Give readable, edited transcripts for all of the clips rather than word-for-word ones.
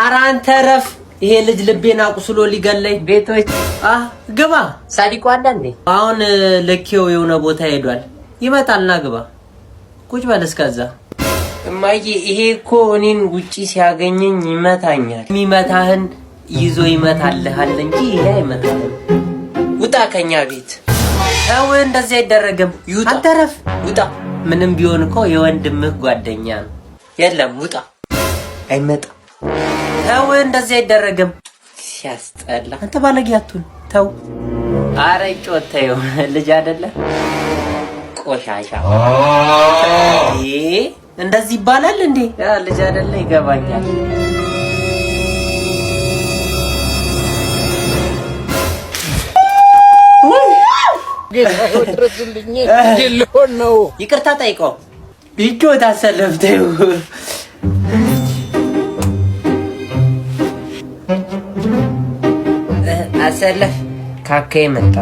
አራንተ ረፍ ይሄ ልጅ ልቤን አቁስሎ ሊገለኝ ቤቶች ግባ ሳዲቆ አለ እንዴ አሁን ለኪው የሆነ ቦታ ሄዷል ይመጣልና ግባ ቁጭ በል እስከዛ እማዬ ይሄ እኮ እኔን ውጪ ሲያገኘኝ ይመታኛል የሚመታህን ይዞ ይመታልሃል እንጂ ይሄ አይመታህም ውጣ ከኛ ቤት ታው እንደዚህ አይደረግም አንተ ረፍ ውጣ ምንም ቢሆን እኮ የወንድምህ ጓደኛ ነው የለም ውጣ አይመጣ ታው እንደዚህ አይደረግም ሲያስጠላ አንተ ባለጊያቱን ታው አረ ጮተው ልጅ አይደለ ቆሻሻ እንደዚህ ይባላል እንዴ ያ ልጅ አይደለ ይገባኛል ወጥረስልኝ ይልሆን ነው ይቅርታ ጠይቀው ቢጮት አሰለፍተው አሰለፍ ካከይ መጣ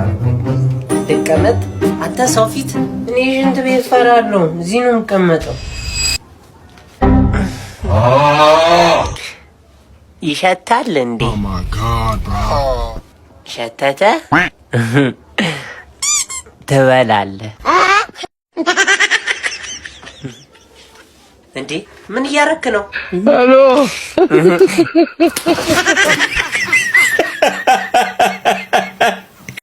ተቀመጥ አንተ ሰው ፊት እኔ እንት ቤት ፈራለሁ እዚህ ነው የምቀመጠው ይሸታል እንዴ ኦ ማይ ጋድ ብሮ ሸተተ ትበላለህ እንዴ ምን እያረክ ነው? ሄሎ